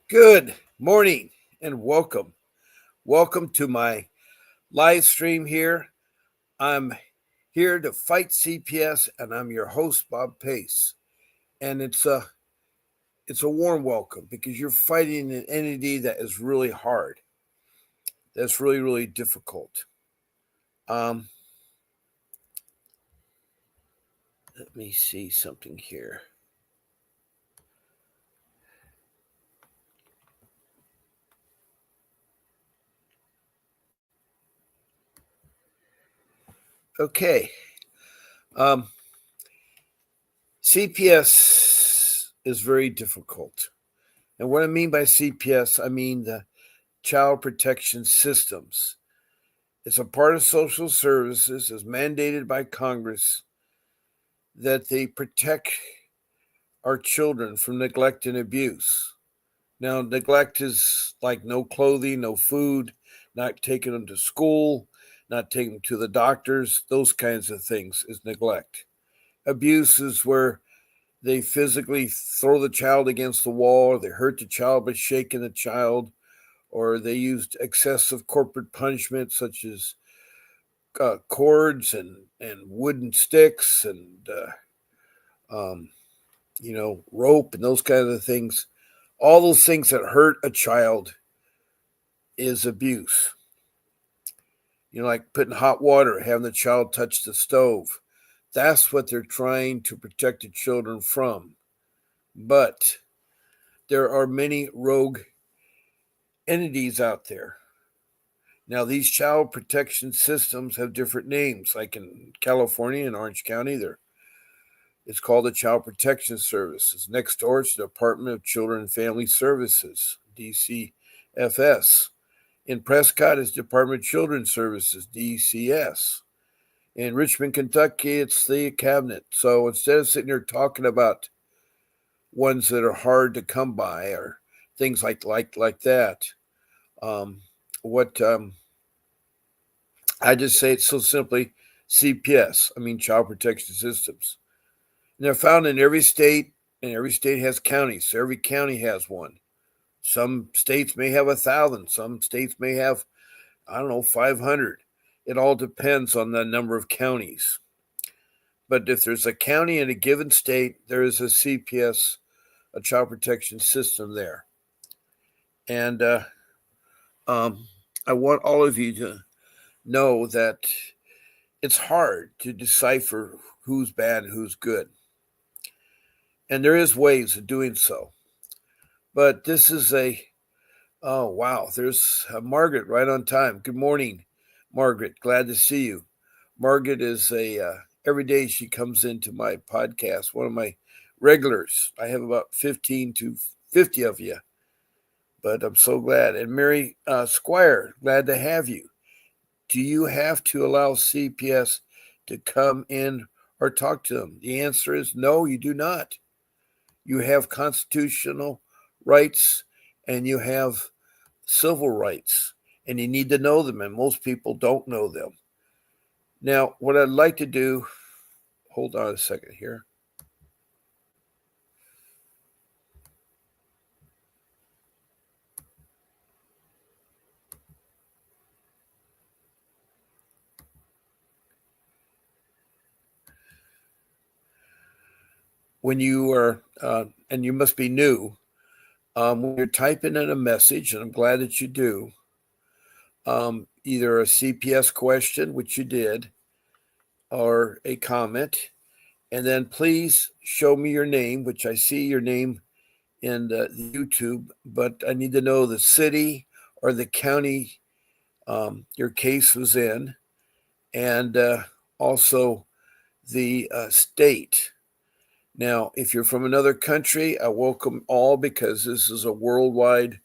Good morning and welcome. Welcome to my live stream here. I'm here to fight CPS and I'm your host Bob Pace. And it's a warm welcome because you're fighting an entity that is really hard. That's really difficult. Um Let me see something here. Okay. Um CPS is very difficult. And what I mean by CPS, I mean the child protection systems. It's a part of social services as mandated by Congress that they protect our children from neglect and abuse. Now, neglect is like no clothing, no food, not taking them to school, not taking them to the doctors, those kinds of things is neglect. Abuse is where they physically throw the child against the wall, or they hurt the child by shaking the child, or they used excessive corporate punishment such as cords and wooden sticks and um, rope and those kinds of things. All those things that hurt a child is abuse. Like putting hot water, having the child touch the stove. That's what they're trying to protect the children from. But there are many rogue entities out there. Now, these child protection systems have different names. Like in California, in Orange County, it's called the Child Protection Services. Next door, it's the Department of Children and Family Services, DCFS. In Prescott, it's Department of Children's Services, DCS. In Richmond, Kentucky, it's the Cabinet. So instead of sitting here talking about ones that are hard to come by or things like that, um, what I just say it's so simply CPS. I mean, Child Protection Systems. And they're found in every state, and every state has counties. So every county has one. Some states may have 1,000. Some states may have, 500. It all depends on the number of counties. But if there's a county in a given state, there is a CPS, a child protection system there. And I want all of you to know that it's hard to decipher who's bad and who's good. And there is ways of doing so. But this is oh, wow. There's Margaret right on time. Good morning, Margaret. Glad to see you. Margaret is every day she comes into my podcast, one of my regulars. I have about 15 to 50 of you, but I'm so glad. And Mary Squire, glad to have you. Do you have to allow CPS to come in or talk to them? The answer is no, you do not. You have constitutional rights and you have civil rights, and you need to know them, and most people don't know them. Now, what I'd like to do, hold on a second here. When you are, and you must be new, when you're typing in a message, and I'm glad that you do, either a CPS question, which you did, or a comment, and then please show me your name, which I see your name in the YouTube, but I need to know the city or the county your case was in, and also the state. Now, if you're from another country, I welcome all because this is a worldwide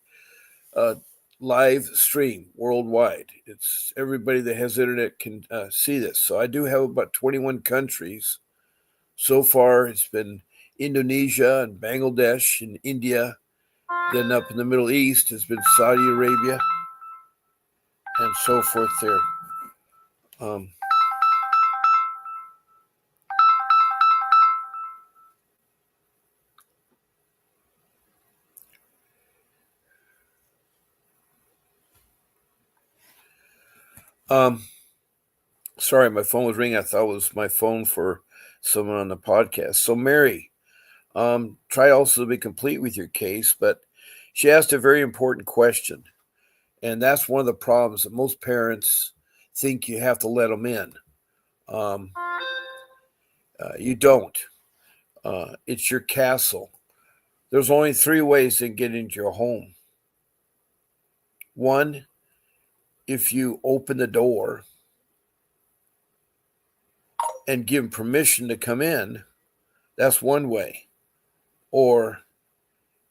uh, live stream worldwide. It's everybody that has internet can see this. So I do have about 21 countries. So far, it's been Indonesia and Bangladesh and India. Then up in the Middle East has been Saudi Arabia and so forth there. Um, Um, Sorry, my phone was ringing. I thought it was my phone for someone on the podcast. So, Mary, try also to be complete with your case, but she asked a very important question. And that's one of the problems that most parents think you have to let them in. Um, you don't. It's your castle. There's only three ways to get into your home. One, if you open the door and give them permission to come in, that's one way. Or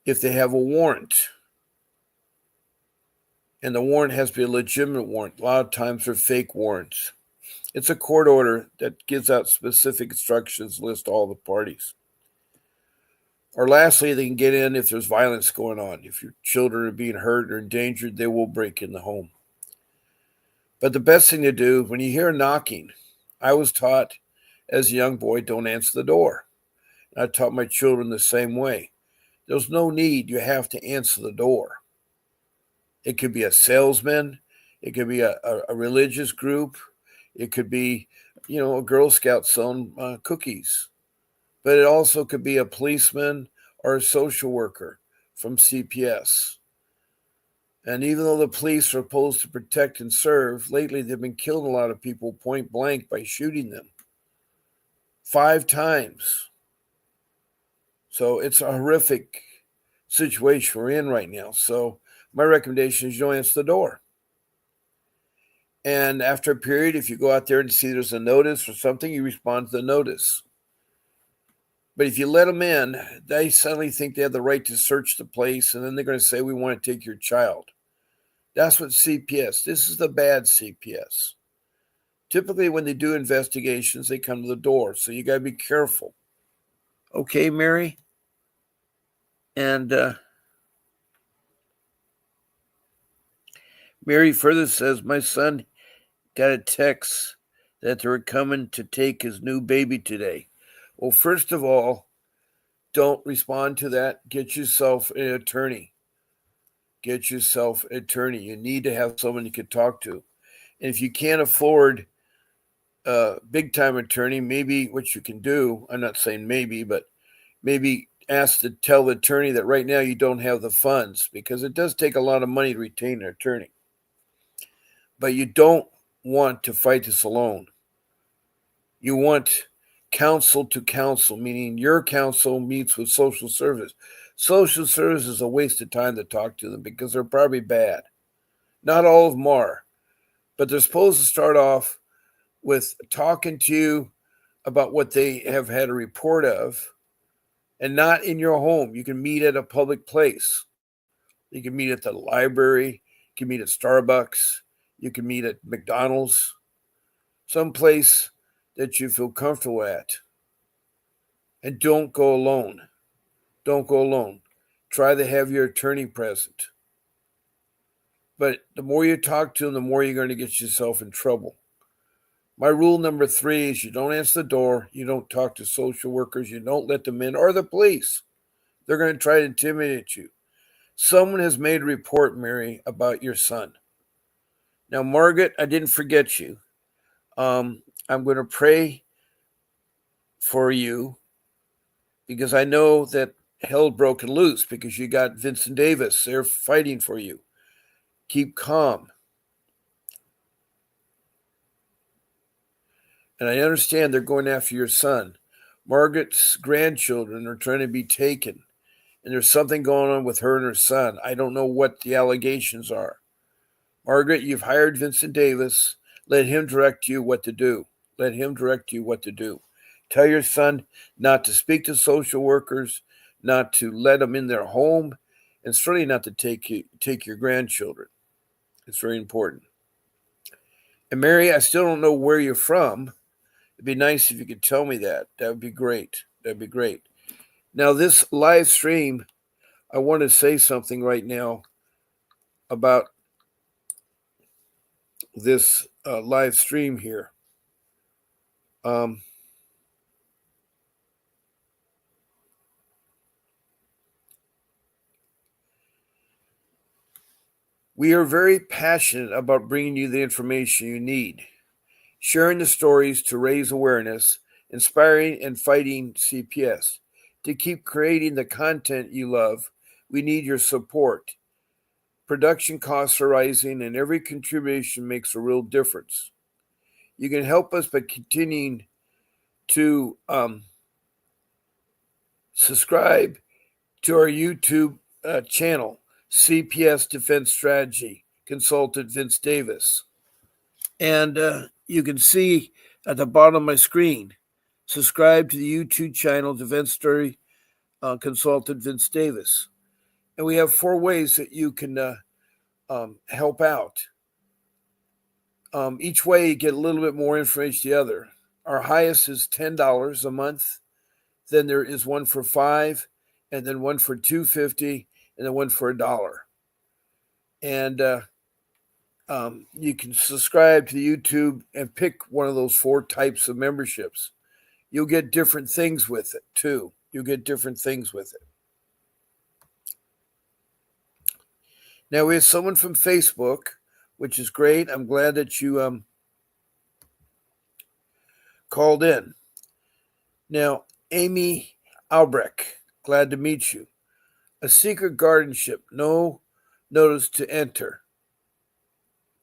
if they have a warrant, and the warrant has to be a legitimate warrant. A lot of times they're fake warrants. It's a court order that gives out specific instructions, list all the parties. Or lastly, they can get in if there's violence going on. If your children are being hurt or endangered, they will break in the home. But the best thing to do when you hear knocking, I was taught as a young boy, don't answer the door. I taught my children the same way. There's no need you have to answer the door. It could be a salesman. It could be a religious group. It could be, a Girl Scout selling cookies. But it also could be a policeman or a social worker from CPS. And even though the police are supposed to protect and serve, lately they've been killing a lot of people point blank by shooting them 5 times. So it's a horrific situation we're in right now. So my recommendation is you don't answer the door. And after a period, if you go out there and see there's a notice or something, you respond to the notice. But if you let them in, they suddenly think they have the right to search the place, and then they're going to say, we want to take your child. That's what CPS, this is the bad CPS. Typically, when they do investigations, they come to the door, so you got to be careful. Okay, Mary? And Mary further says, my son got a text that they were coming to take his new baby today. Well, first of all, don't respond to that. Get yourself an attorney. Get yourself an attorney. You need to have someone you can talk to. And if you can't afford a big time attorney, maybe what you can do, I'm not saying maybe, but maybe ask to tell the attorney that right now you don't have the funds, because it does take a lot of money to retain an attorney. But you don't want to fight this alone. You want counsel to counsel, meaning your counsel meets with social service. Social service is a waste of time to talk to them because they're probably bad. Not all of them are, but they're supposed to start off with talking to you about what they have had a report of, and not in your home. You can meet at a public place. You can meet at the library. You can meet at Starbucks. You can meet at McDonald's. Someplace that you feel comfortable at. And don't go alone. Don't go alone. Try to have your attorney present. But the more you talk to them, the more you're going to get yourself in trouble. My rule number 3 is you don't answer the door. You don't talk to social workers. You don't let them in, or the police. They're going to try to intimidate you. Someone has made a report, Mary, about your son. Now, Margaret, I didn't forget you. I'm going to pray for you because I know that hell broken loose because you got Vincent Davis. They're fighting for you. Keep calm. And I understand they're going after your son. Margaret's grandchildren are trying to be taken. And there's something going on with her and her son. I don't know what the allegations are. Margaret, you've hired Vincent Davis. Let him direct you what to do. Let him direct you what to do. Tell your son not to speak to social workers, not to let them in their home, and certainly not to take your grandchildren. It's very important. And Mary, I still don't know where you're from. It'd be nice if you could tell me that. That would be great. That'd be great. Now, this live stream, I want to say something right now about this live stream here. We are very passionate about bringing you the information you need, sharing the stories to raise awareness, inspiring and fighting CPS. To keep creating the content you love, we need your support. Production costs are rising, and every contribution makes a real difference. You can help us by continuing to subscribe to our YouTube channel, CPS Defense Strategy Consultant Vince Davis. And you can see at the bottom of my screen, subscribe to the YouTube channel Defense Strategy Consultant Vince Davis. And we have 4 ways that you can help out. Each way you get a little bit more information than the other. Our highest is $10 a month. Then there is one for $5, and then one for $2.50, and then one for $1. And you can subscribe to the YouTube and pick one of those 4 types of memberships. You'll get different things with it too. You'll get different things with it. Now we have someone from Facebook, which is great. I'm glad that you called in. Now, Amy Albrecht, glad to meet you. A secret guardianship, no notice to enter.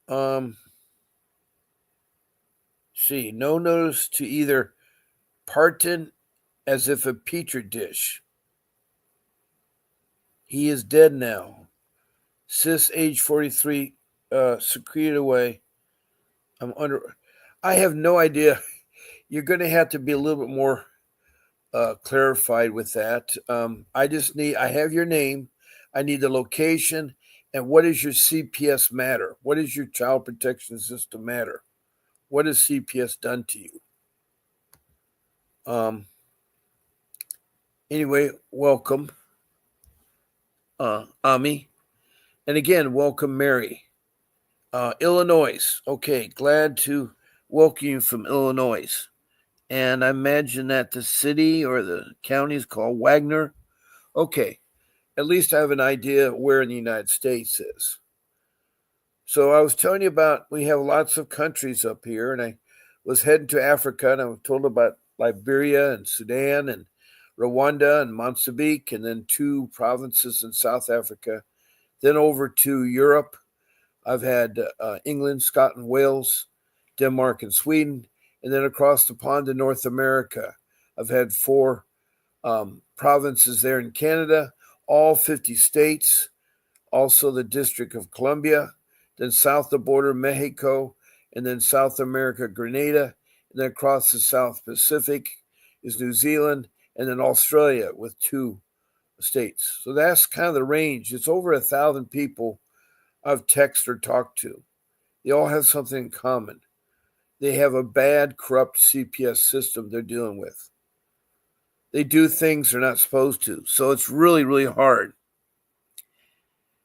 No notice to either parton as if a petri dish. He is dead now. Cis, age 43, secreted away. I have no idea. You're going to have to be a little bit more clarified with that. I have your name. I need the location. And what is your CPS matter? What is your child protection system matter? What has CPS done to you? Anyway, welcome, Ami. And again, welcome, Mary. Illinois. Okay, glad to welcome you from Illinois. And I imagine that the city or the county is called Wagner. Okay, at least I have an idea where in the United States is. So I was telling you about, we have lots of countries up here, and I was heading to Africa, and I was told about Liberia and Sudan and Rwanda and Mozambique, and then 2 provinces in South Africa. Then over to Europe, I've had England, Scotland, Wales, Denmark, and Sweden. And then across the pond to North America, I've had 4 provinces there in Canada, all 50 states, also the District of Columbia, then south the border, Mexico, and then South America, Grenada, and then across the South Pacific is New Zealand, and then Australia with 2 states. So that's kind of the range. It's over 1,000 people I've texted or talked to. They all have something in common. They have a bad, corrupt CPS system they're dealing with. They do things they're not supposed to. So it's really, really hard.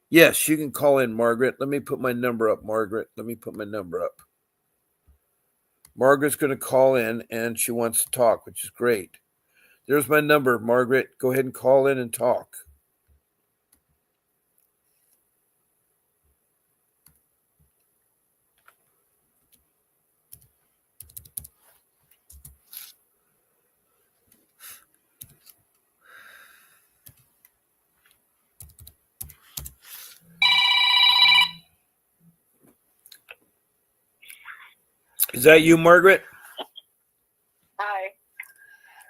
Yes, you can call in, Margaret. Let me put my number up, Margaret. Let me put my number up. Margaret's going to call in, and she wants to talk, which is great. There's my number, Margaret. Go ahead and call in and talk. Is that you, Margaret? Hi.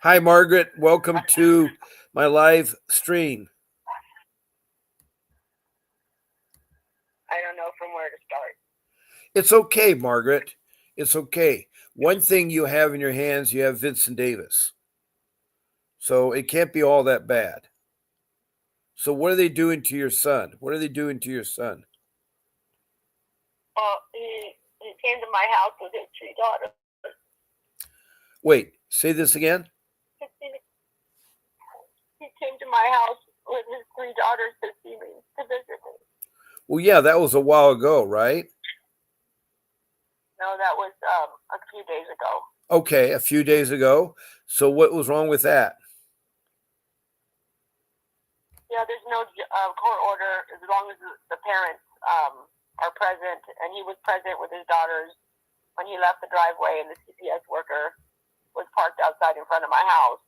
Hi, Margaret. Welcome to my live stream. I don't know from where to start. It's okay, Margaret. It's okay. One thing you have in your hands, you have Vincent Davis. So it can't be all that bad. So what are they doing to your son? What are they doing to your son? Well, he came to my house with his 3 daughters. Wait, say this again? He came to my house with his 3 daughters to see me, to visit me. Well, yeah, that was a while ago, right? No, that was a few days ago. Okay, a few days ago. So what was wrong with that? Yeah, there's no court order as long as the parents are present, and he was present with his daughters when he left the driveway, and the CPS worker was parked outside in front of my house.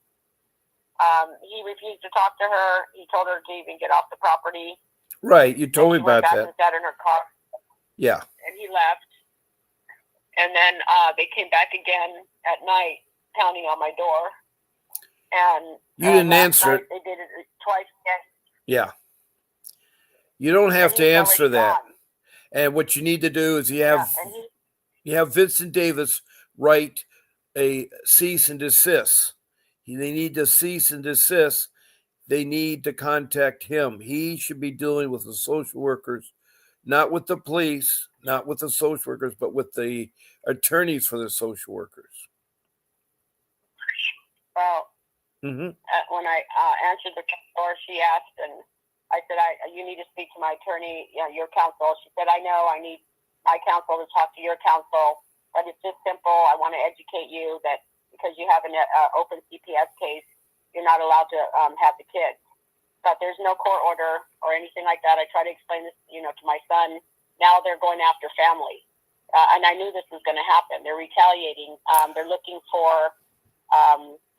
He refused to talk to her. He told her to even get off the property. Right, you told me about that. She went back and sat in her car. Yeah. And he left. And then they came back again at night, pounding on my door. And you didn't answer it. They did it twice again. Yeah. You don't have to answer that. Gone. And what you need to do is you have Vincent Davis write a cease and desist. They need to cease and desist. They need to contact him. He should be dealing with the social workers, not with the police, not with the social workers, but with the attorneys for the social workers. Well, when I answered the door, she asked, and I said, you need to speak to my attorney, your counsel. She said, I know, I need my counsel to talk to your counsel, but it's just simple. I want to educate you that because you have an open CPS case, you're not allowed to have the kids. But there's no court order or anything like that. I try to explain this, to my son. Now they're going after family. And I knew this was going to happen. They're retaliating. They're looking for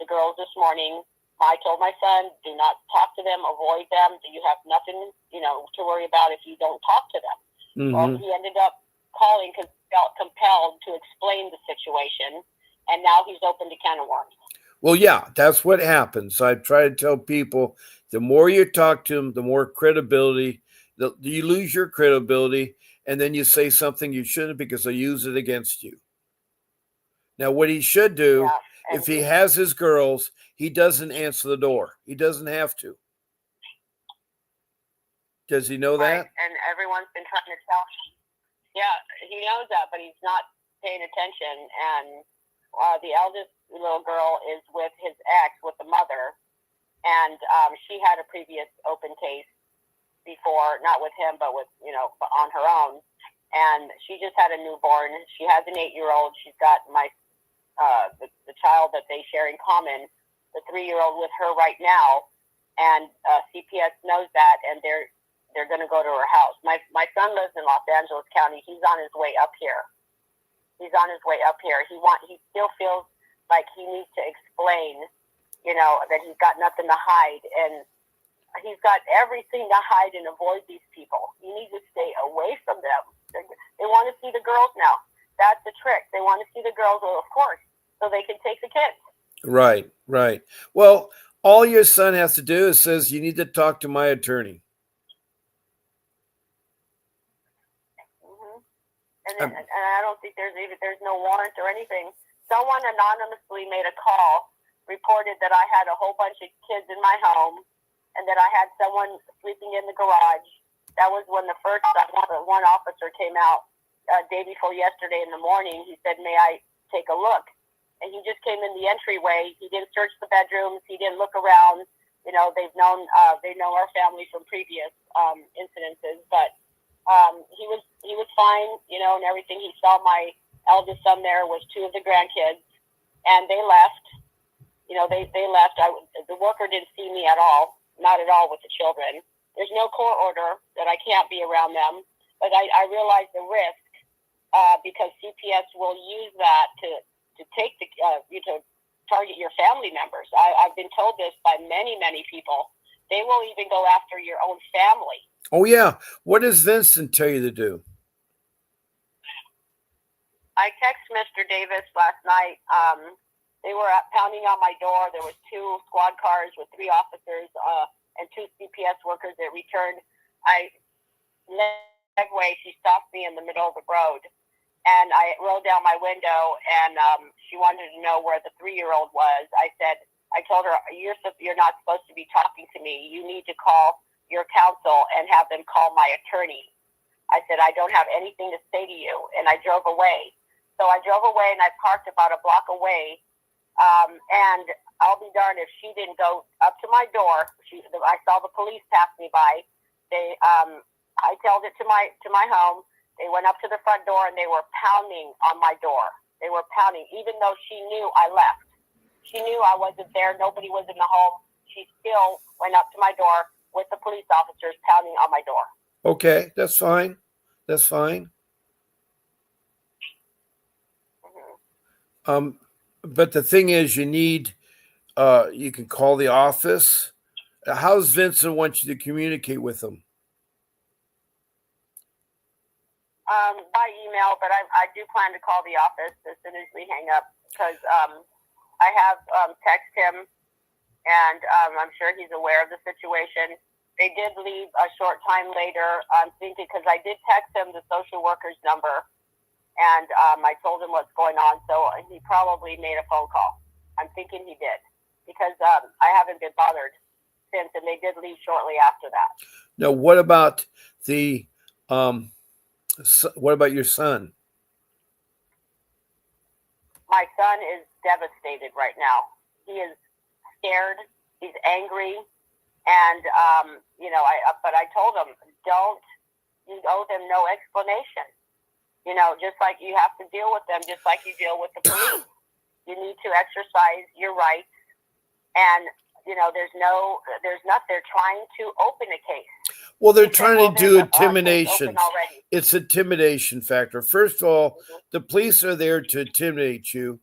the girls this morning. I told my son, do not talk to them, avoid them. You have nothing, to worry about if you don't talk to them. Mm-hmm. Well, he ended up calling because he felt compelled to explain the situation, and now he's opened a can of worms. Well, yeah, that's what happens. I try to tell people, the more you talk to them, the more credibility, you lose your credibility, and then you say something you shouldn't because they use it against you. Now, what he should do, if he has his girls, he doesn't answer the door. He doesn't have to. Does he know that? Right. And everyone's been trying to tell him. Yeah, he knows that, but he's not paying attention. And the eldest little girl is with his ex, with the mother. And she had a previous open case before, not with him, but with, on her own. And she just had a newborn. She has an 8-year-old. She's got the child that they share in common, the 3-year-old with her right now, and CPS knows that, and they're going to go to her house. My son lives in Los Angeles County. He's on his way up here. He still feels like he needs to explain, that he's got nothing to hide, and he's got everything to hide and avoid these people. You need to stay away from them. They want to see the girls now. That's the trick. They want to see the girls, well, of course, so they can take the kids. Right. Well, all your son has to do is says, you need to talk to my attorney. Mm-hmm. And I don't think there's no warrant or anything. Someone anonymously made a call, reported that I had a whole bunch of kids in my home, and that I had someone sleeping in the garage. That was when the first one officer came out day before yesterday in the morning. He said, may I take a look? And he just came in the entryway. He didn't search the bedrooms. He didn't look around. They know our family from previous incidences, but he was fine, and everything. He saw my eldest son there was 2 of the grandkids, and they left. They left. The worker didn't see me at all, not at all with the children. There's no court order that I can't be around them, but I realize the risk because CPS will use that to take to target your family members. I've been told this by many, many people. They will even go after your own family. Oh, yeah. What does Vincent tell you to do? I texted Mr. Davis last night. They were pounding on my door. There was 2 squad cars with 3 officers and 2 CPS workers that returned. She stopped me in the middle of the road. And I rolled down my window, and she wanted to know where the 3-year-old was. I told her, you're not supposed to be talking to me. You need to call your counsel and have them call my attorney. I said, I don't have anything to say to you. And I drove away. So I drove away, and I parked about a block away. And I'll be darned if she didn't go up to my door. I saw the police pass me by. I tailed it to my home. They went up to the front door, and they were pounding on my door. They were pounding, even though she knew I left. She knew I wasn't there. Nobody was in the home. She still went up to my door with the police officers pounding on my door. Okay, that's fine. That's fine. Mm-hmm. But the thing is, you need, you can call the office. How's Vincent want you to communicate with him? By email, but I do plan to call the office as soon as we hang up because I have texted him, and I'm sure he's aware of the situation. They did leave a short time later. I'm thinking because I did text him the social worker's number, and I told him what's going on, so he probably made a phone call. I'm thinking he did because I haven't been bothered since, and they did leave shortly after that. Now, what about the what about your son? My son is devastated right now. He is scared. He's angry, and but I told him, you owe them no explanation. Just like you have to deal with them, just like you deal with the police. You need to exercise your rights, and they're trying to open a case. Well, they're trying to do intimidation. It's intimidation factor. First of all, the police are there to intimidate you.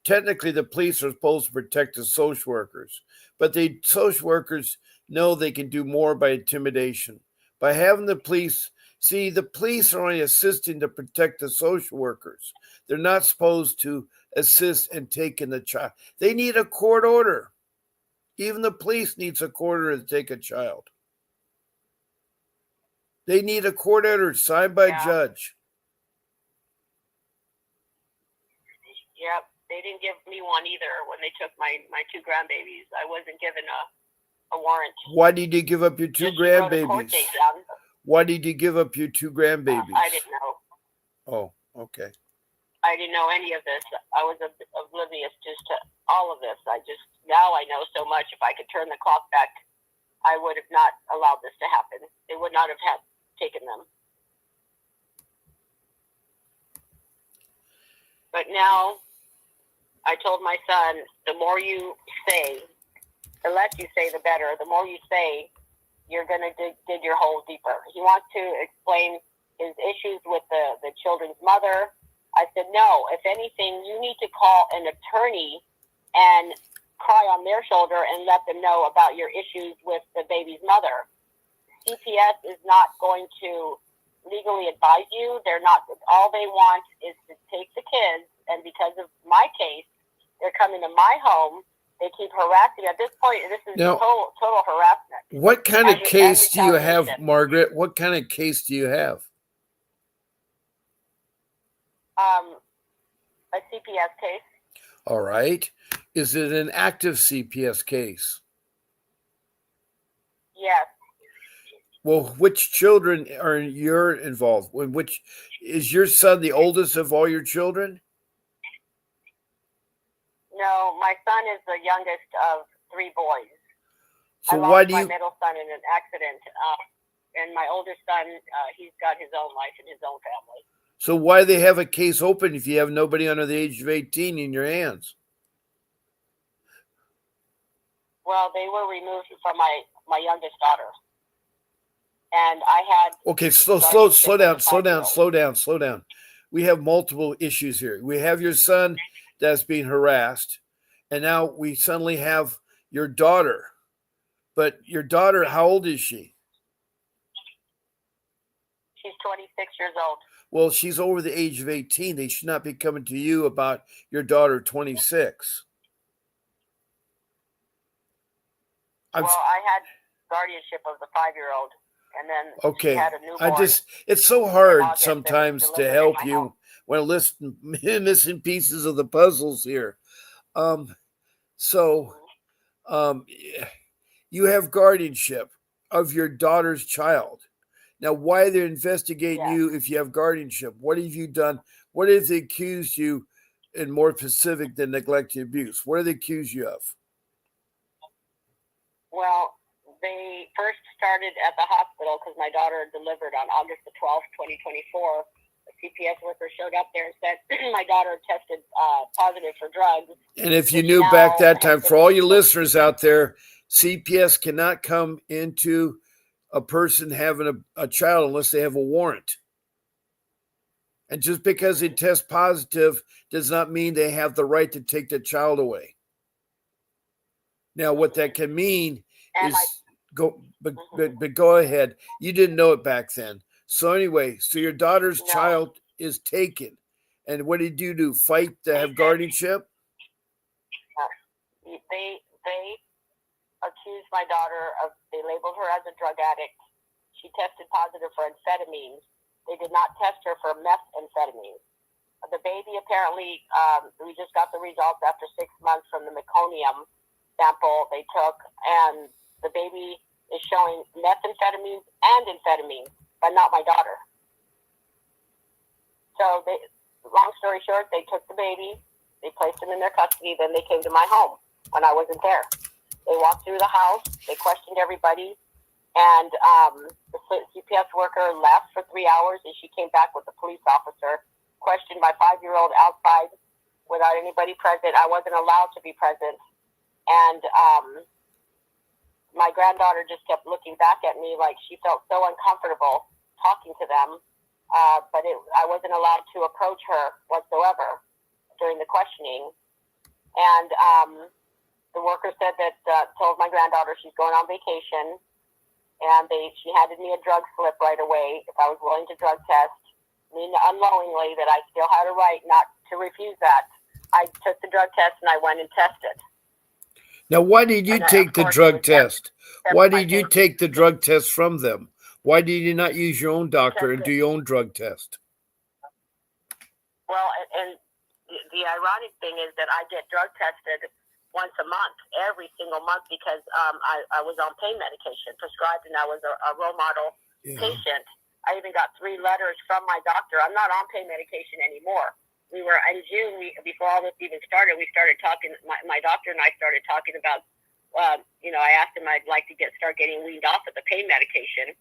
Technically, the police are supposed to protect the social workers, but the social workers know they can do more by intimidation. By having the police, the police are only assisting to protect the social workers. They're not supposed to assist in taking the child. They need a court order. Even the police needs a court order to take a child. They need a court order signed by a judge. Yep, they didn't give me one either when they took my two grandbabies. I wasn't given a warrant. Why did you give up your two grandbabies? Why did you give up your two grandbabies? I didn't know. Oh, okay. I didn't know any of this. I was oblivious just to all of this. Now I know so much. If I could turn the clock back, I would have not allowed this to happen. They would not have taken them. But now I told my son, the more you say, the less you say, the better. The more you say, you're going to dig your hole deeper. He wants to explain his issues with the children's mother. I said, no, if anything, you need to call an attorney and cry on their shoulder and let them know about your issues with the baby's mother. CPS is not going to legally advise you. They're not. All they want is to take the kids, and because of my case, they're coming to my home. They keep harassing. At this point, this is total harassment. What kind of case do you have, Margaret? What kind of case do you have? A CPS case. All right. Is it an active CPS case? Yes. Well, which children are you're involved? Which is your son the oldest of all your children? No, my son is the youngest of three boys. So I lost my middle son in an accident, and my older son, he's got his own life and his own family. So why they have a case open if you have nobody under the age of 18 in your hands? Well, they were removed from my youngest daughter. And I had... Okay, slow down. We have multiple issues here. We have your son that's being harassed, and now we suddenly have your daughter. But your daughter, how old is she? She's 26 years old. Well, she's over the age of 18. They should not be coming to you about your daughter, 26. Well, I had guardianship of the 5-year-old, and then she had a newborn. It's so hard sometimes to help you when I listen missing pieces of the puzzles here. You have guardianship of your daughter's child. Now, why they're investigating you if you have guardianship? What have you done? What have they accused you in more specific than neglect and abuse? What do they accuse you of? Well, they first started at the hospital because my daughter delivered on August the 12th, 2024. A CPS worker showed up there and said my daughter tested positive for drugs. And if you knew back that time, for all your listeners out there, CPS cannot come into a person having a child unless they have a warrant. And just because they test positive does not mean they have the right to take the child away. Now, what that can mean And is but go ahead. You didn't know it back then. So anyway, so your daughter's no, child is taken. And what did you do? Fight to They have said- guardianship? they accused my daughter of, they labeled her as a drug addict. She tested positive for amphetamines. They did not test her for methamphetamines. The baby apparently, we just got the results after 6 months from the meconium sample they took, and the baby is showing methamphetamines and amphetamines, but not my daughter. So, long story short, they took the baby, they placed him in their custody, then they came to my home when I wasn't there. They walked through the house, they questioned everybody, and the CPS worker left for 3 hours, and she came back with the police officer, questioned my 5-year-old outside without anybody present. I wasn't allowed to be present. And my granddaughter just kept looking back at me like she felt so uncomfortable talking to them. But I wasn't allowed to approach her whatsoever during the questioning. And the worker said that, told my granddaughter she's going on vacation. And she handed me a drug slip right away if I was willing to drug test. Unknowingly that I still had a right not to refuse that. I took the drug test and I went and tested. Now, why did you take the drug test? Why did you take the drug test from them? Why did you not use your own doctor and do your own drug test? Well, and the ironic thing is that I get drug tested once a month, every single month, because I was on pain medication prescribed, and I was a role model patient. I even got 3 letters from my doctor. I'm not on pain medication anymore. We were in June, before all this even started, we started talking, my doctor and I started talking about, I asked him I'd like to start getting weaned off of the pain medication.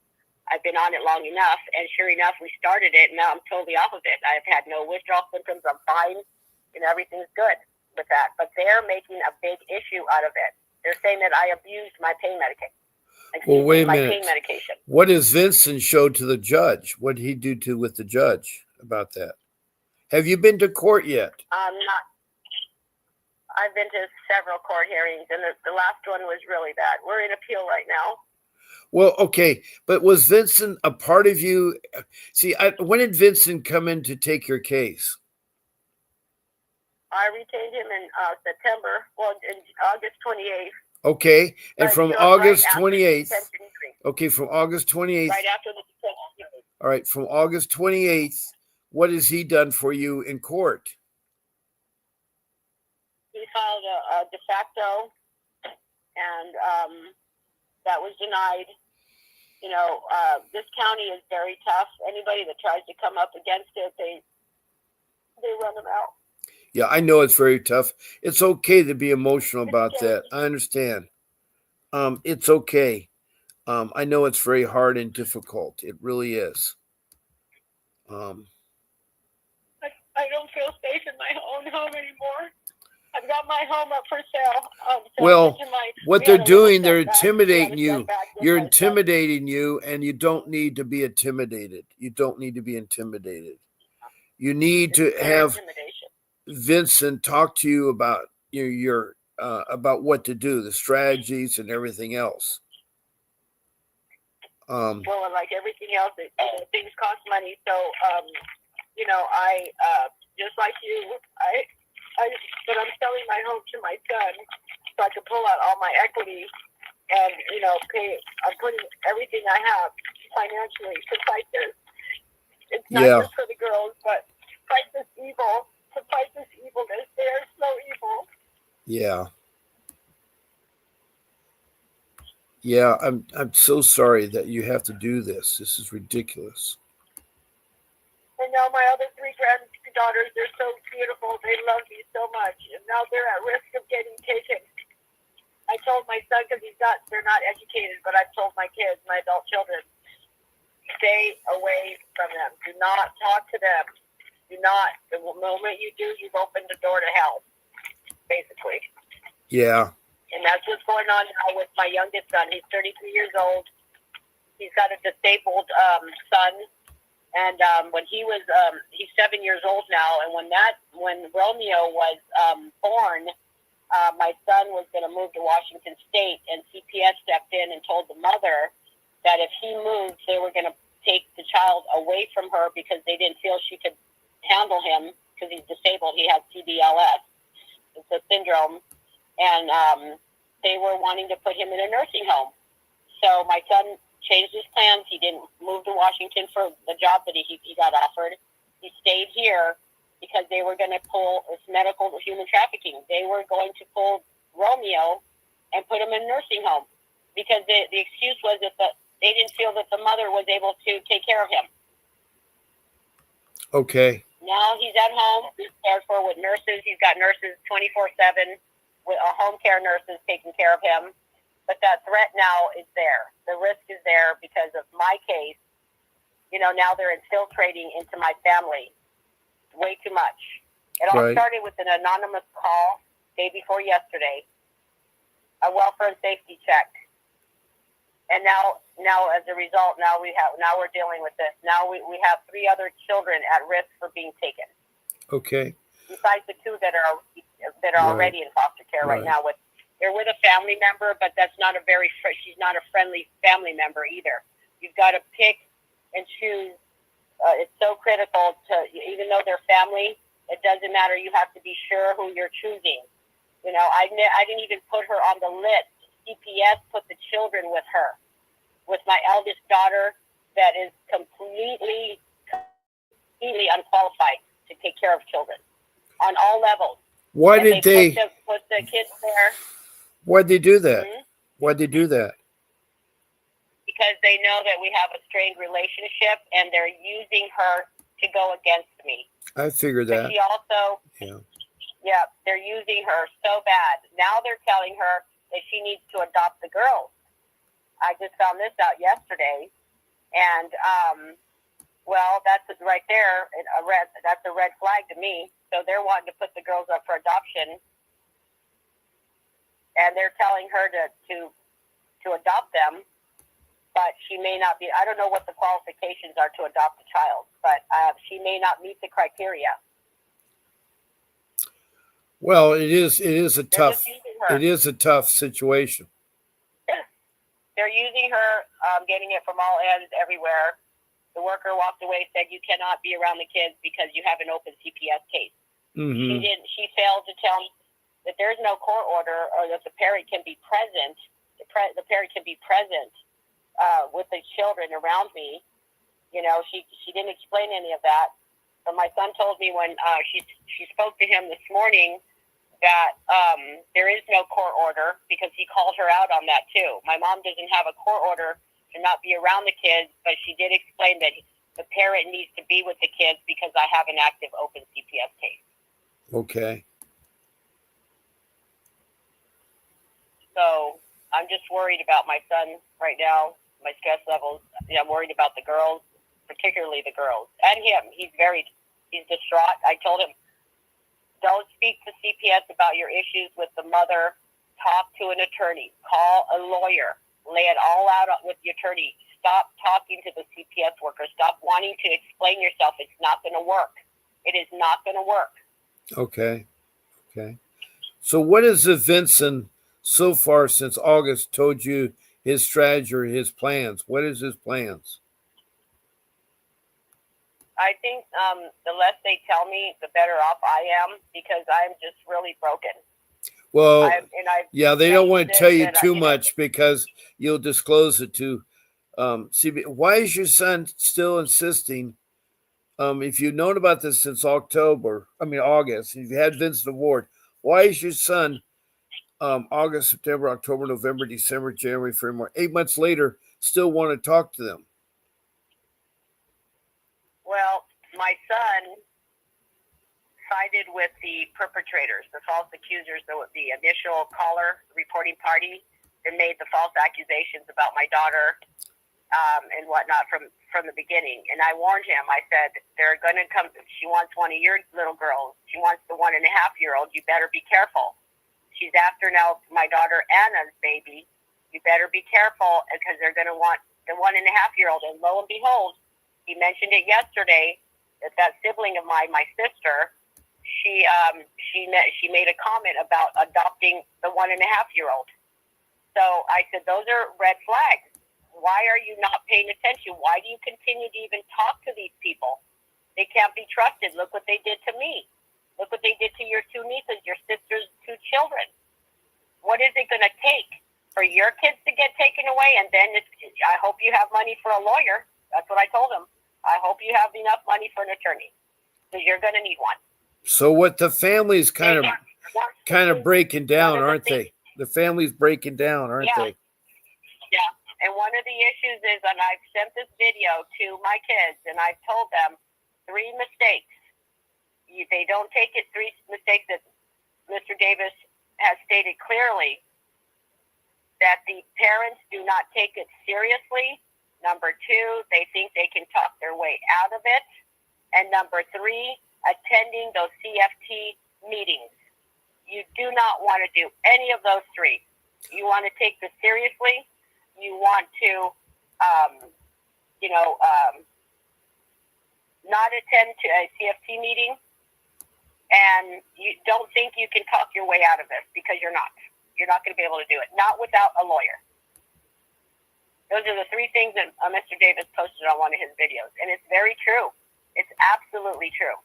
I've been on it long enough, and sure enough, we started it, and now I'm totally off of it. I've had no withdrawal symptoms. I'm fine, and everything's good with that. But they're making a big issue out of it. They're saying that I abused my pain medication. Well, wait a minute. Pain medication. What does Vincent show to the judge? What did he do with the judge about that? Have you been to court yet? Not. I've been to several court hearings, and the last one was really bad. We're in appeal right now. Well, okay, but was Vincent a part of you? See, when did Vincent come in to take your case? I retained him in September, in August 28th. Okay, and from August 28th. Okay, from August 28th. Right after the detention hearing. All right, from August 28th, what has he done for you in court? He filed a de facto, and that was denied. This county is very tough. Anybody that tries to come up against it, they run them out. Yeah, I know it's very tough. It's okay to be emotional about that. I understand. It's okay. I know it's very hard and difficult. It really is. I don't feel safe in my own home anymore. I've got my home up for sale. Well, what they're doing, they're intimidating you. You're intimidating you, and you don't need to be intimidated. You don't need to be intimidated. You need to have Vincent talk to you about your about what to do, the strategies and everything else. Well, like everything else, things cost money. So, I just like you, but I'm selling my home to my son so I can pull out all my equity and pay. I'm putting everything I have financially to fight this. It's not just for the girls, but fight this evil. To fight this evilness, they are so evil. Yeah. Yeah, I'm so sorry that you have to do this. This is ridiculous. And now my other 3 granddaughters, they're so beautiful. They love me so much. And now they're at risk of getting taken. I told my son, because they're not educated, but I've told my kids, my adult children, stay away from them. Do not talk to them. Do not. The moment you do, you've opened the door to hell, basically. Yeah. And that's what's going on now with my youngest son. He's 33 years old. He's got a disabled son, And when he's 7 years old now, and when Romeo was born, my son was going to move to Washington State, and CPS stepped in and told the mother that if he moved, they were going to take the child away from her because they didn't feel she could handle him because he's disabled. He has CDLS. It's a syndrome. And they were wanting to put him in a nursing home. So my son changed his plans. He didn't move to Washington for the job that he got offered. He stayed here because they were going to pull this medical human trafficking. They were going to pull Romeo and put him in a nursing home because the excuse was that they didn't feel that the mother was able to take care of him. Okay. Now he's at home. He's cared for with nurses. He's got nurses 24/7 with home care nurses taking care of him. But that threat now is there. The risk is there because of my case. You know, now they're infiltrating into my family way too much. It all started with an anonymous call day before yesterday, a welfare and safety check. And now as a result, now we're dealing with this. Now we have 3 other children at risk for being taken. Okay. Besides the 2 that are already in foster care right now. They're with a family member, but that's not she's not a friendly family member either. You've got to pick and choose. It's so critical to, even though they're family, it doesn't matter. You have to be sure who you're choosing. You know, I didn't even put her on the list. CPS put the children with her, with my eldest daughter that is completely unqualified to take care of children on all levels. Why did they put the kids there? Why'd they do that? Mm-hmm. Why'd they do that? Because they know that we have a strained relationship, and they're using her to go against me. I figured that. But she also, they're using her so bad. Now they're telling her that she needs to adopt the girls. I just found this out yesterday, and that's right there. That's a red flag to me. So they're wanting to put the girls up for adoption, and they're telling her to adopt them. But she may not be. I don't know what the qualifications are to adopt a child, but she may not meet the criteria. Well, it is a tough situation. They're using her, getting it from all ends, everywhere. The worker walked away, said you cannot be around the kids because you have an open CPS case. Mm-hmm. She failed to tell me that there's no court order, or that the parent can be present. The parent can be present with the children around me. You know, she didn't explain any of that. But my son told me when she spoke to him this morning that there is no court order, because he called her out on that too. My mom doesn't have a court order to not be around the kids, but she did explain that the parent needs to be with the kids because I have an active open CPS case. Okay. So I'm just worried about my son right now, my stress levels. I'm worried about the girls, particularly the girls, and him. He's distraught. I told him, don't speak to CPS about your issues with the mother. Talk to an attorney. Call a lawyer. Lay it all out with the attorney. Stop talking to the CPS worker. Stop wanting to explain yourself. It's not going to work. It is not going to work. Okay. So what has Vincent so far since August told you his strategy or his plans? What is his plans? I think the less they tell me, the better off I am, because I'm just really broken. Well, they don't want to tell you too much because you'll disclose it to CPS. Why is your son still insisting? If you've known about this since August, if you had Vincent Award, why is your son August, September, October, November, December, January, February, March, 8 months later, still want to talk to them? Well, my son sided with the perpetrators, the false accusers, the initial caller, reporting party, that made the false accusations about my daughter and whatnot from the beginning. And I warned him. I said, they're going to come. She wants one of your little girls. She wants the 1.5-year-old. You better be careful. She's after now my daughter Anna's baby. You better be careful, because they're going to want the 1.5-year-old. And lo and behold, He mentioned it yesterday. That sibling of mine, my sister, she made a comment about adopting the 1.5-year-old. So I said, those are red flags. Why are you not paying attention? Why do you continue to even talk to these people? They can't be trusted. Look what they did to me. Look what they did to your 2 nieces, your sister's 2 children. What is it going to take for your kids to get taken away? And then I hope you have money for a lawyer. That's what I told him. I hope you have enough money for an attorney, because you're going to need one. So what the family's kind of breaking down, aren't they? The family's breaking down, aren't they? Yeah. And one of the issues is, and I've sent this video to my kids, and I've told them 3 mistakes. They don't take it. 3 mistakes that Mr. Davis has stated clearly, that the parents do not take it seriously. Number 2, they think they can talk their way out of it. And number 3, attending those CFT meetings. You do not want to do any of those 3. You want to take this seriously. You want to, not attend to a CFT meeting, and you don't think you can talk your way out of this, because you're not. You're not going to be able to do it. Not without a lawyer. Those are the 3 things that Mr. Davis posted on one of his videos, and it's very true. It's absolutely true.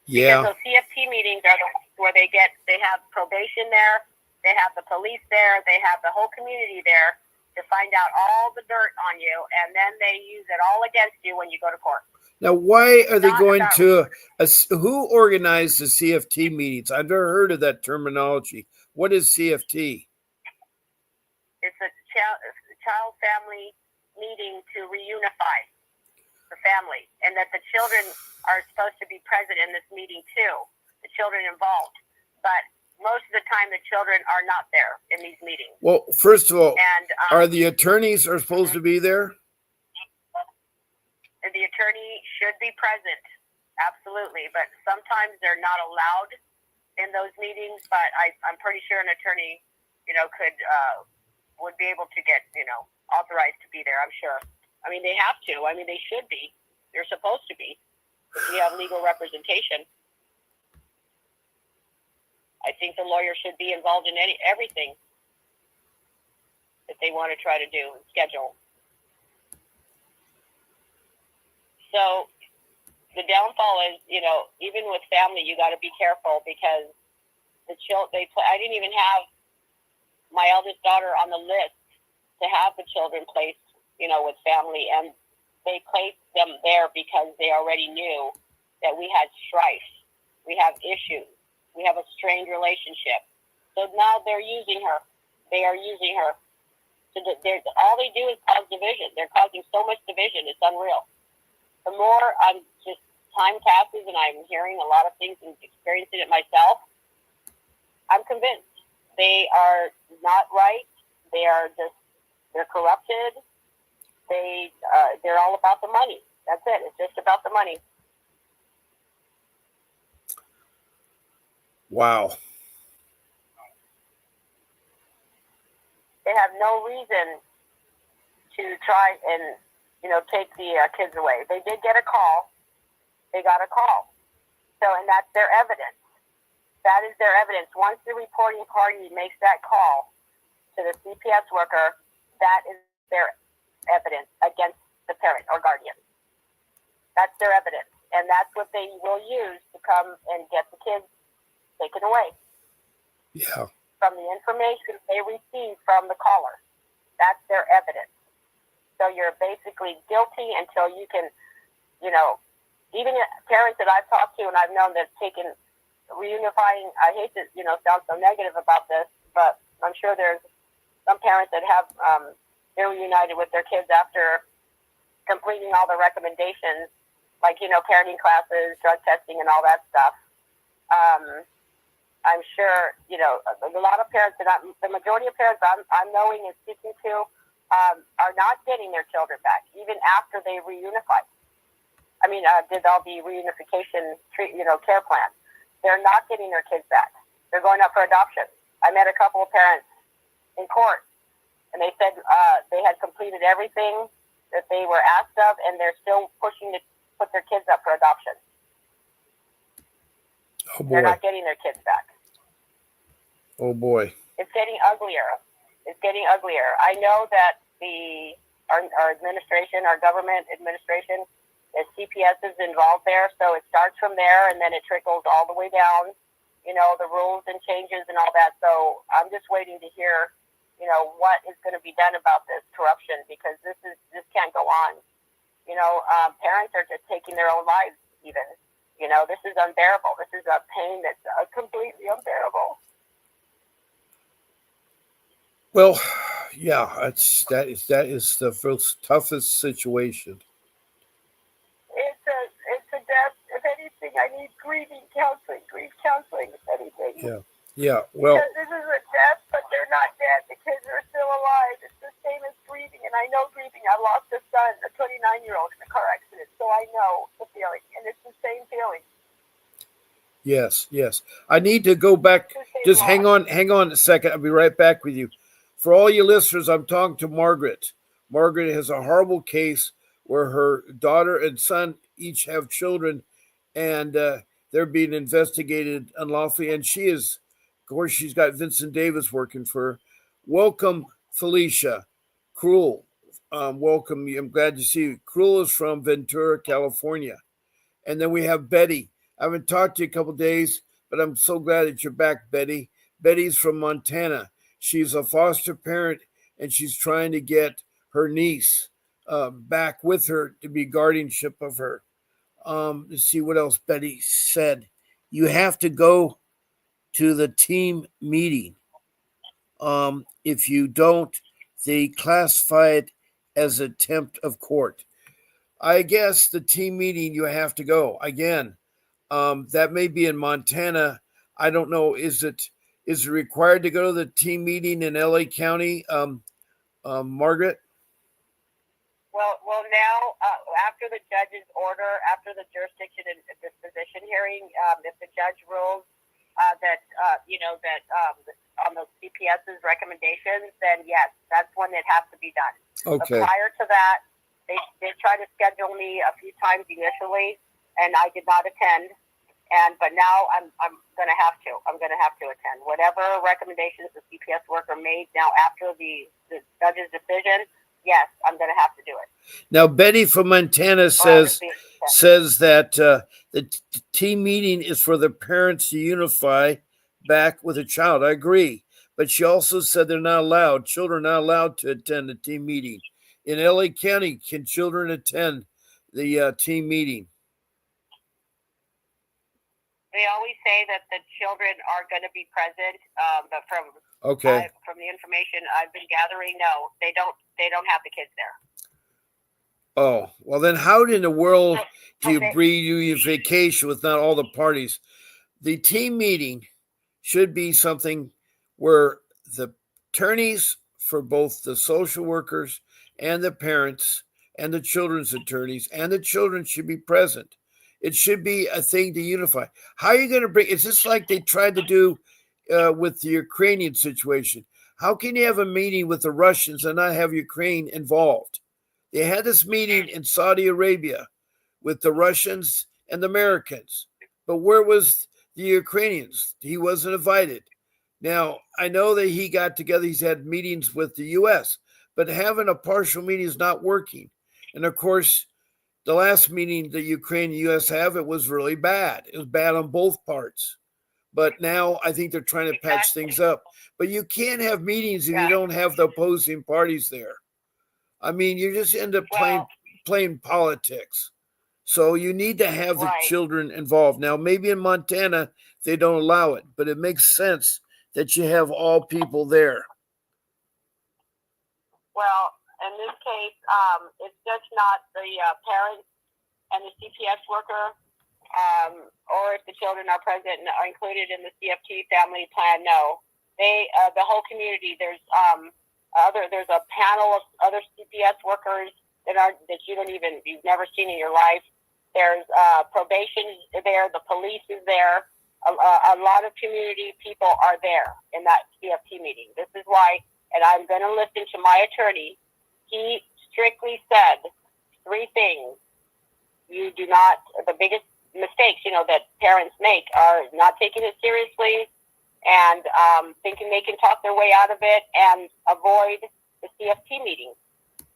Yeah. Because those CFT meetings are the ones where they have probation there, they have the police there, they have the whole community there to find out all the dirt on you, and then they use it all against you when you go to court. Now, why are they going to who organized the CFT meetings? I've never heard of that terminology. What is CFT? It's a child family meeting to reunify the family, and that the children are supposed to be present in this meeting too, the children involved. But most of the time, the children are not there in these meetings. Well, first of all, are the attorneys supposed to be there? The attorney should be present, absolutely. But sometimes they're not allowed in those meetings. But I'm pretty sure an attorney, would be able to get, authorized to be there. I'm sure. I mean, they have to. I mean, they should be. They're supposed to be. If you have legal representation. I think the lawyer should be involved in everything that they want to try to do and schedule. So the downfall is, even with family, you got to be careful, because I didn't even have my eldest daughter on the list to have the children placed, with family, and they placed them there because they already knew that we had strife, we have issues, we have a strained relationship. So now they're using her. They are using her. So all they do is cause division. They're causing so much division. It's unreal. The more time passes and I'm hearing a lot of things and experiencing it myself, I'm convinced they are not right. They're corrupted. They're all about the money. That's it. It's just about the money. Wow. They have no reason to try and, take the kids away. They did get a call. They got a call. So, and that's their evidence. That is their evidence. Once the reporting party makes that call to the CPS worker, that is their evidence against the parent or guardian. That's their evidence. And that's what they will use to come and get the kids taken away. Yeah. From the information they receive from the caller. That's their evidence. So you're basically guilty until you can, even parents that I've talked to and I've known that have taken reunifying, I hate to, sound so negative about this, but I'm sure there's some parents that have, they're reunited with their kids after completing all the recommendations, like, parenting classes, drug testing, and all that stuff. I'm sure, a lot of parents, the majority of parents I'm knowing and speaking to, are not getting their children back, even after they reunify. Did all the reunification, care plan. They're not getting their kids back. They're going up for adoption. I met a couple of parents in court, and they said they had completed everything. that they were asked of, and they're still pushing to put their kids up for adoption. Oh boy. They're not getting their kids back. Oh boy. It's getting uglier. It's getting uglier. I know that our administration, our government administration, the CPS is involved there, so it starts from there and then it trickles all the way down, the rules and changes and all that. So I'm just waiting to hear, what is going to be done about this corruption, because this can't go on. Parents are just taking their own lives even. This is unbearable. This is a pain that's completely unbearable. Well, yeah, that is the first toughest situation. It's a death. If anything, I need grief counseling, if anything. Yeah. Well, because this is a death, but they're not dead. The kids are still alive. It's the same as grieving, and I know grieving. I lost a son, a 29-year-old, in a car accident, so I know the feeling, and it's the same feeling. Yes. I need to go back. Just hang on a second. I'll be right back with you. For all you listeners, I'm talking to Margaret. Margaret has a horrible case where her daughter and son each have children, and they're being investigated unlawfully. And she is, of course, she's got Vincent Davis working for her. Welcome, Felicia. Cruel. Welcome. I'm glad to see you. Cruel is from Ventura, California. And then we have Betty. I haven't talked to you a couple of days, but I'm so glad that you're back, Betty. Betty's from Montana. She's a foster parent, and she's trying to get her niece back with her to be guardianship of her. Let's see what else Betty said. You have to go to the team meeting. If you don't, they classify it as attempt of court. I guess the team meeting, you have to go. Again, that may be in Montana. I don't know. Is it required to go to the team meeting in LA County, Margaret? Well, now after the judge's order, after the jurisdiction and disposition hearing, if the judge rules that on the CPS's recommendations, then yes, that's when it has to be done. Okay. But prior to that, they tried to schedule me a few times initially, and I did not attend. But now I'm going to have to. I'm going to have to attend whatever recommendations the CPS worker made. Now after the judge's decision, yes, I'm going to have to do it. Now Betty from Montana says that the team meeting is for the parents to unify back with a child. I agree, but she also said they're not allowed. Children are not allowed to attend the team meeting. In LA County, can children attend the team meeting? They always say that the children are going to be present, but from the information I've been gathering, no, they don't have the kids there. Oh, well then how in the world do you do vacation with not all the parties? The team meeting should be something where the attorneys for both the social workers and the parents and the children's attorneys and the children should be present. It should be a thing to unify. How are you going to bring? It's just like they tried to do with the Ukrainian situation. How can you have a meeting with the Russians and not have Ukraine involved? They had this meeting in Saudi Arabia with the Russians and the Americans. But where was the Ukrainians? He wasn't invited. Now, I know that he got together. He's had meetings with the U.S., but having a partial meeting is not working. And, of course, the last meeting the Ukraine and the U.S. have, it was really bad. It was bad on both parts. But now I think they're trying to patch things up. But you can't have meetings if you don't have the opposing parties there. I mean, you just end up playing politics. So you need to have the children involved. Now, maybe in Montana, they don't allow it, but it makes sense that you have all people there. Well, in this case, it's just not the parents and the CPS worker, or if the children are present and are included in the CFT family plan. No, the whole community. There's a panel of other CPS workers that you've never seen in your life. There's probation there. The police is there. A lot of community people are there in that CFT meeting. This is why, and I'm going to listen to my attorney. He strictly said 3 things. You do not, the biggest mistakes, that parents make are not taking it seriously and thinking they can talk their way out of it, and avoid the CFT meetings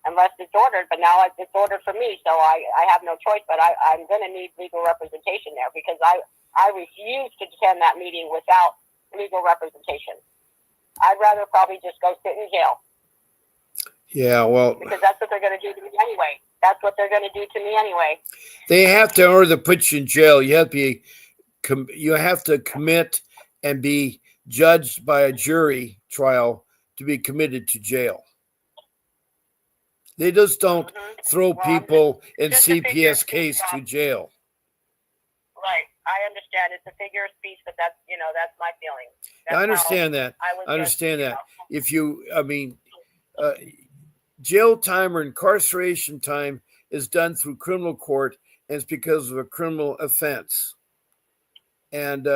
unless it's ordered. But now it's ordered for me, so I have no choice, but I'm going to need legal representation there, because I refuse to attend that meeting without legal representation. I'd rather probably just go sit in jail. Yeah, well, because that's what they're going to do to me anyway. That's what they're going to do to me anyway. They have to, in order to put you in jail, you have to commit and be judged by a jury trial to be committed to jail. They just don't throw people in CPS case to jail. Right. I understand. It's a figure of speech, but that's my feeling. I understand that. Jail time or incarceration time is done through criminal court, and it's because of a criminal offense. And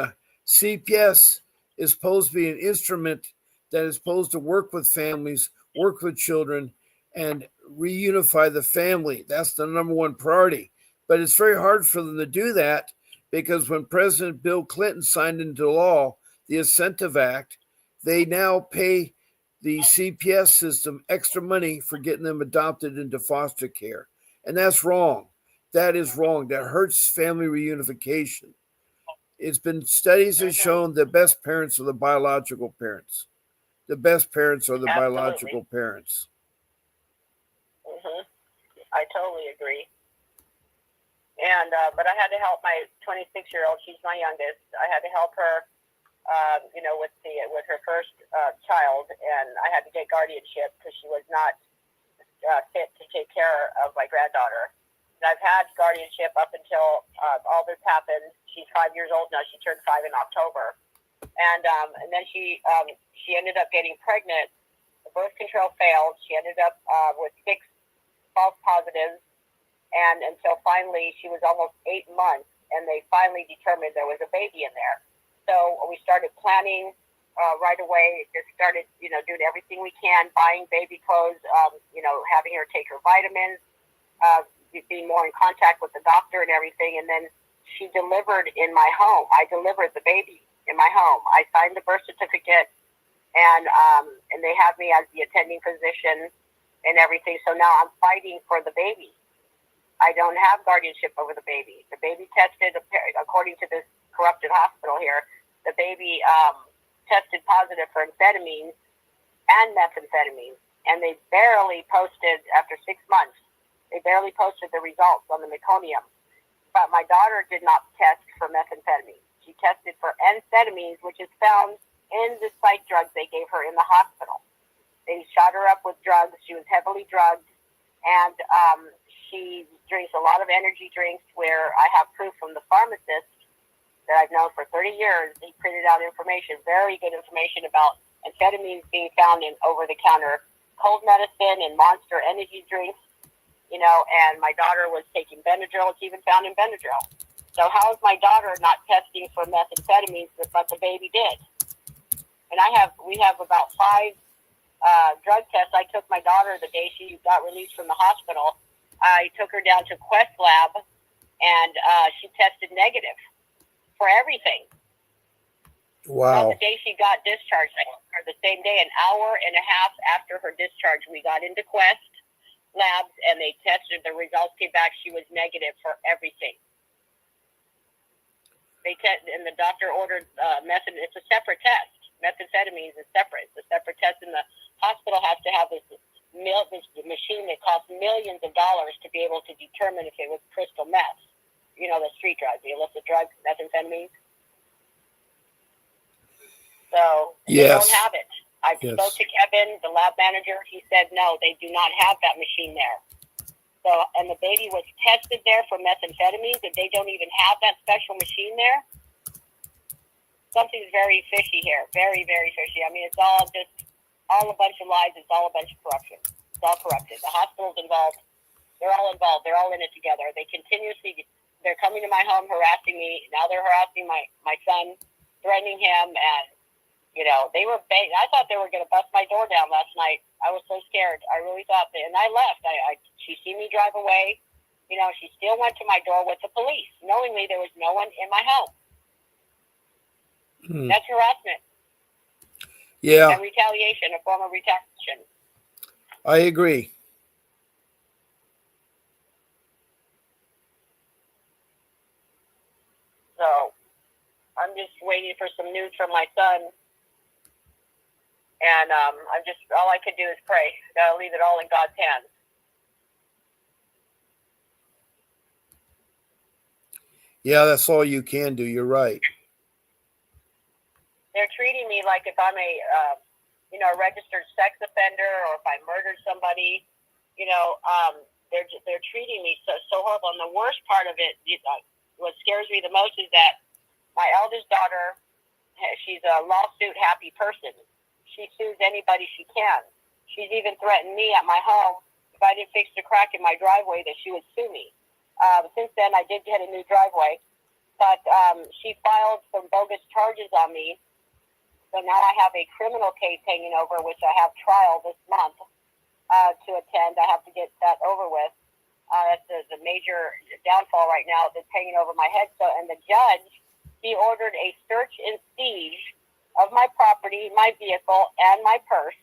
CPS is supposed to be an instrument that is supposed to work with families, work with children, and reunify the family. That's the number one priority. But it's very hard for them to do that, because when President Bill Clinton signed into law the Incentive Act, they now pay the CPS system extra money for getting them adopted into foster care. And that's wrong. That is wrong. That hurts family reunification. It's been studies have shown the best parents are the biological parents. The best parents are the biological parents. I totally agree. And but I had to help my 26-year-old. She's my youngest. I had to help her, with her first child, and I had to get guardianship because she was not fit to take care of my granddaughter. And I've had guardianship up until all this happened. She's 5 years old now. She turned 5 in October, and then she ended up getting pregnant. The birth control failed. She ended up with 6 false positives, and until finally she was almost 8 months, and they finally determined there was a baby in there. So we started planning right away. Just started, doing everything we can, buying baby clothes, having her take her vitamins, being more in contact with the doctor and everything. And then she delivered in my home. I delivered the baby in my home. I signed the birth certificate, and they have me as the attending physician and everything. So now I'm fighting for the baby. I don't have guardianship over the baby. The baby tested, according to this corrupted hospital here, the baby tested positive for amphetamines and methamphetamines, and they barely posted, after 6 months, they barely posted the results on the meconium. But my daughter did not test for methamphetamine. She tested for amphetamines, which is found in the psych drugs they gave her in the hospital. They shot her up with drugs. She was heavily drugged, and she drinks a lot of energy drinks, where I have proof from the pharmacist that I've known for 30 years. He printed out information, very good information, about amphetamines being found in over-the-counter cold medicine and Monster energy drinks, and my daughter was taking Benadryl. It's even found in Benadryl. So how is my daughter not testing for methamphetamines, but the baby did? And we have about 5 drug tests. I took my daughter the day she got released from the hospital. I took her down to Quest Lab, and she tested negative for everything. Wow. So the day she got discharged, or the same day, an hour and a half after her discharge, we got into Quest Labs, and they tested. The results came back. She was negative for everything. And the doctor ordered it's a separate test. Methamphetamines is separate. It's a separate test, and the hospital has to have this machine that costs millions of dollars to be able to determine if it was crystal meth. The street drugs, the illicit drugs, methamphetamines. So they don't have it. I spoke to Kevin, the lab manager. He said, no, they do not have that machine there. So, and the baby was tested there for methamphetamines, and they don't even have that special machine there. Something's very fishy here. Very, very fishy. I mean, it's all a bunch of lies. It's all a bunch of corruption. It's all corrupted. The hospital's involved. They're all involved. They're all in it together. They're coming to my home, harassing me. Now they're harassing my son, threatening him, and they were I thought they were going to bust my door down last night I was so scared. I really thought that, and I left. She seen me drive away. You know, she still went to my door with the police, knowingly there was no one in my home. That's harassment. Yeah. And retaliation, a form of retaliation. I agree. So I'm just waiting for some news from my son. And I'm just, all I can do is pray. Gotta leave it all in God's hands. Yeah, that's all you can do. You're right. They're treating me like if I'm a, a registered sex offender, or if I murdered somebody. They're treating me so horrible. And the worst part of it, what scares me the most, is that my eldest daughter, she's a lawsuit happy person. She sues anybody she can. She's even threatened me at my home if I didn't fix the crack in my driveway that she would sue me. Since then, I did get a new driveway, but she filed some bogus charges on me. So now I have a criminal case hanging over, which I have trial this month to attend. I have to get that over with. That's the major downfall right now that's hanging over my head. So, and the judge, he ordered a search and siege of my property, my vehicle, and my purse.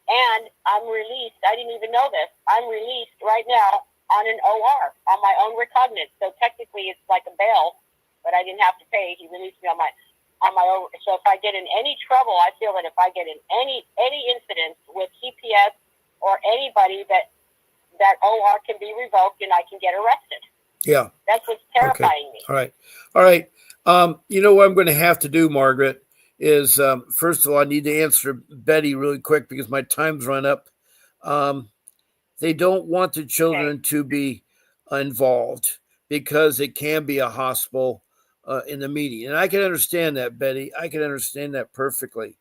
And I'm released. I didn't even know this. I'm released right now on an OR, on my own recognizance. So technically it's like a bail, but I didn't have to pay. He released me on my own. So if I get in any trouble, I feel that if I get in any incidents with CPS or anybody, that OR can be revoked and I can get arrested. Yeah. That's what's terrifying me. All right. You know what I'm going to have to do, Margaret, is first of all, I need to answer Betty really quick because my time's run up. They don't want the children to be involved because it can be a hostile in the meeting. And I can understand that, Betty. I can understand that perfectly.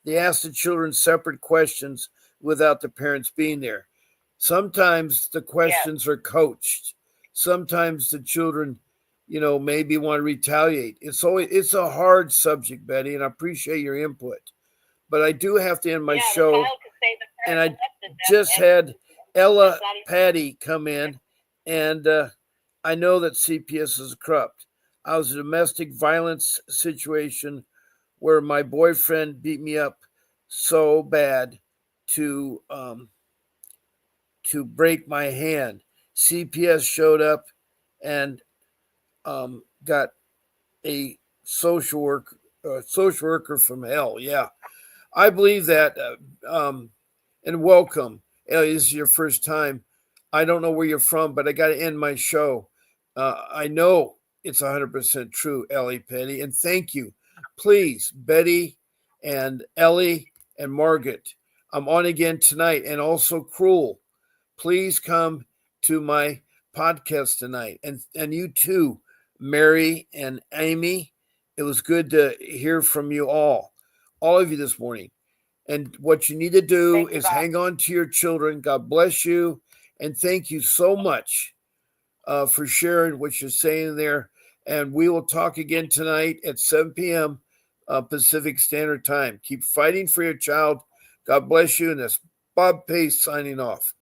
They ask the children separate questions without the parents being there. Sometimes the questions are coached. Sometimes the children, maybe want to retaliate. It's a hard subject, Betty, and I appreciate your input. But I do have to end my show. And I just had Ella Patty come in, and I know that CPS is corrupt. I was in a domestic violence situation where my boyfriend beat me up so bad to break my hand. CPS showed up and got a social worker from hell. Yeah, I believe that. And welcome. Ellie, this is your first time. I don't know where you're from, but I got to end my show. I know it's 100% true, Ellie Petty. And thank you. Please, Betty and Ellie and Margaret, I'm on again tonight. And also Cruel, please come to my podcast tonight. And you too, Mary and Amy. It was good to hear from you all of you this morning. And what you need to do is hang on to your children. God bless you. And thank you so much for sharing what you're saying there. And we will talk again tonight at 7 p.m. Pacific Standard Time. Keep fighting for your child. God bless you. And that's Bob Pace signing off.